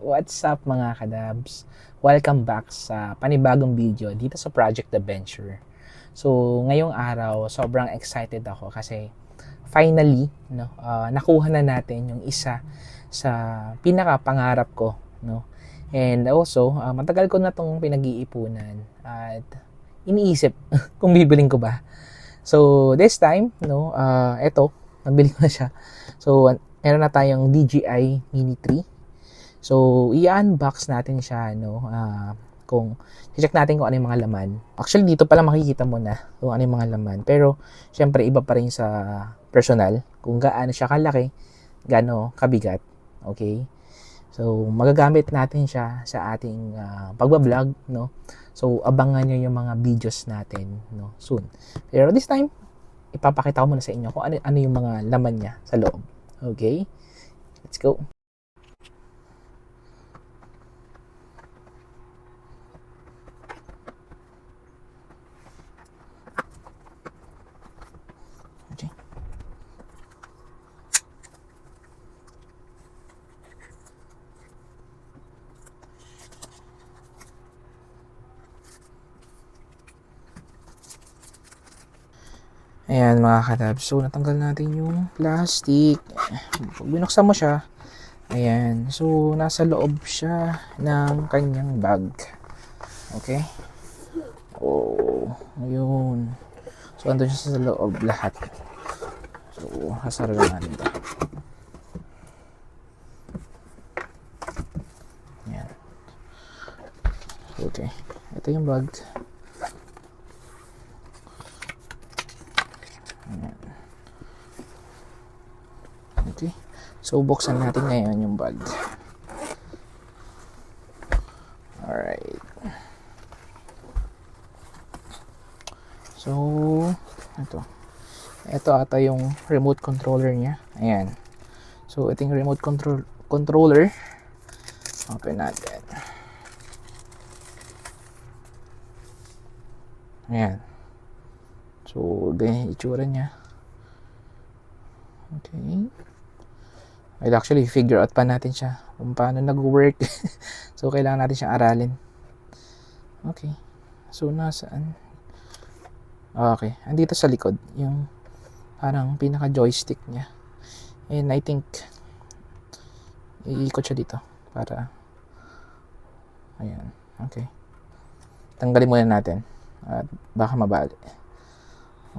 What's up mga kadabs? Welcome back sa panibagong video dito sa Project Adventure. So, ngayong araw, sobrang excited ako kasi finally, nakuha na natin yung isa sa pinaka-pangarap ko. No? And also, matagal ko na itong pinag-iipunan at iniisip kung bibiling ko ba. So, this time, eto, nabili ko na siya. So, meron na tayong DJI Mini 3. So, i-unbox natin siya, kung check natin kung ano yung mga laman. Actually, dito pala makikita mo na kung ano yung mga laman. Pero, syempre, iba pa rin sa personal. Kung gaano siya kalaki, gaano kabigat. Okay? So, magagamit natin siya sa ating pagbablog, no? So, abangan nyo yung mga videos natin, no? Soon. Pero this time, ipapakita ko muna sa inyo kung ano yung mga laman niya sa loob. Okay? Let's go. Okay. Ayan mga kadab. So, natanggal natin yung plastic. Pag binuksan mo siya, ayan. So, nasa loob siya ng kanyang bag. Okay? Oh, ayun. So, andun siya sa loob lahat. So, hasara lang natin ito. Ayan. Okay. Ito yung bag. Ayan. Okay. So, buksan natin ngayon yung bag. Alright. So, ito ata yung remote controller niya. Ayan. So, ito yung remote controller. Open natin. Ayan. So, ganyan yung itsura niya. Okay. Well, actually, figure out pa natin siya kung paano nag-work. So, kailangan natin siyang aralin. Okay. So, nasaan? Okay. Andito sa likod, yung parang pinaka-joystick niya. And I think, iikot siya dito para, ayan. Okay. Tanggalin muna natin at baka mabali.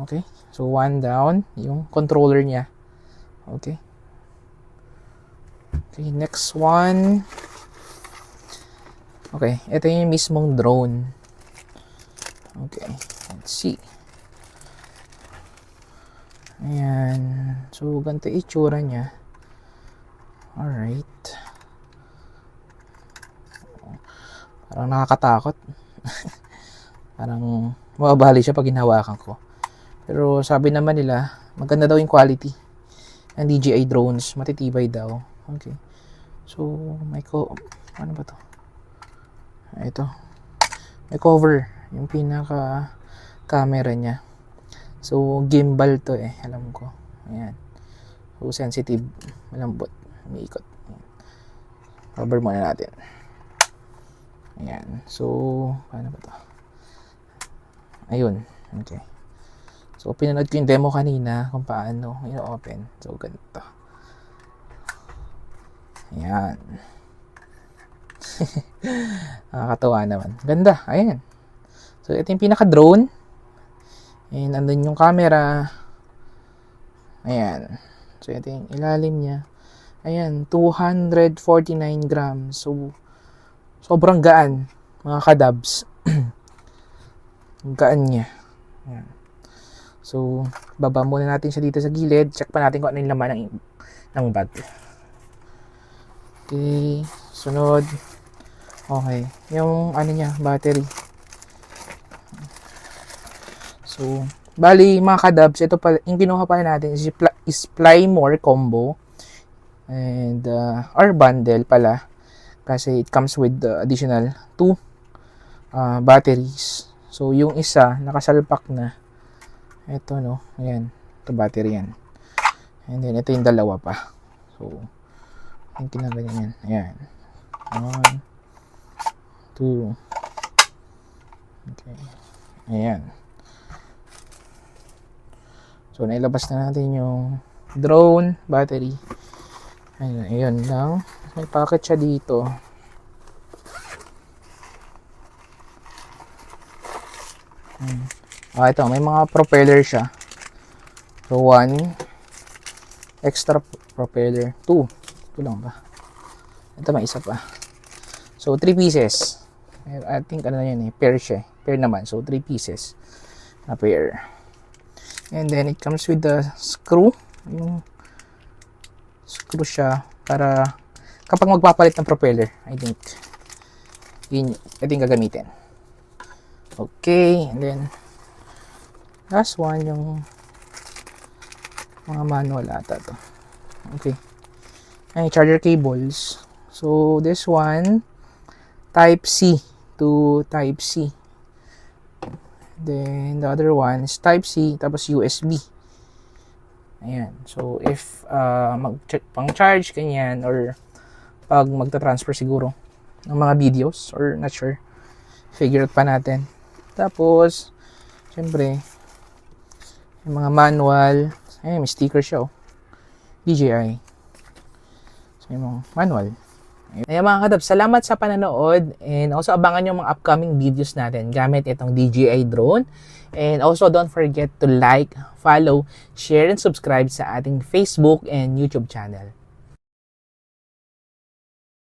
Okay. So, one down, yung controller niya. Okay. Okay, next one. Okay, ito yung mismong drone. Okay, let's see. Ayan. So, ganito itsura niya. Alright. Parang nakakatakot. Parang mababali siya pag hinawakan ko. Pero sabi naman nila, maganda daw yung quality ng DJI drones. Matitibay daw. Okay. So, ano ba to? Ito. May cover. Yung pinaka camera niya. So, gimbal to alam ko. Ayan. So, sensitive. Malambot. Umiikot. Cover muna natin. Ayan. So, paano ba to? Ayun. Okay. So, pinanood ko yung demo kanina kung paano i-open. So, ganito. Ayan. Nakakatawa naman. Ganda. Ayan. So, ito yung pinaka-drone. And andun yung camera. Ayan. So, ito yung ilalim niya. Ayan. 249 grams. So, sobrang gaan. Mga kadabs. Gaan niya. Ayan. So, baba muna natin siya dito sa gilid. Check pa natin kung ano yung laman ng bag. Okay. Sunod. Okay. Yung niya, battery. So, bali mga kadabs, ito pala, yung kinuha pa natin is Fly More combo. And, or bundle pala. Kasi it comes with additional 2 batteries. So, yung isa, nakasalpak na. Ito, ayan. Ito battery yan. And then, ito yung dalawa pa. So, yung kinaganyan yan. Ayan. 1, 2. Okay. Ayan. So, nailabas na natin yung drone battery. Ayun lang. May packet siya dito. Ito, may mga propeller siya. So, 1 extra propeller. 2. Ito lang ba? Ito, may isa pa. So, 3 pieces. I think, ano na yun eh, pair siya. Pair naman. So, 3 pieces na pair. And then, it comes with the screw. Yung screw siya para kapag magpapalit ng propeller, I think, yun, ito yung gagamitin. Okay, and then, last one, yung mga manual ata to. Okay. Ay, charger cables. So, this one, Type C to Type C. Then, the other one is Type C, tapos USB. Ayan. So, if pang-charge, ganyan, or pag magta-transfer siguro ng mga videos, or not sure, figure out pa natin. Tapos, syempre, yung mga manual, ay, may sticker siya, oh. DJI. So, yung mga manual. Ayan mga kadab, salamat sa pananood, and also abangan yung mga upcoming videos natin gamit itong DJI drone. And also don't forget to like, follow, share, and subscribe sa ating Facebook and YouTube channel.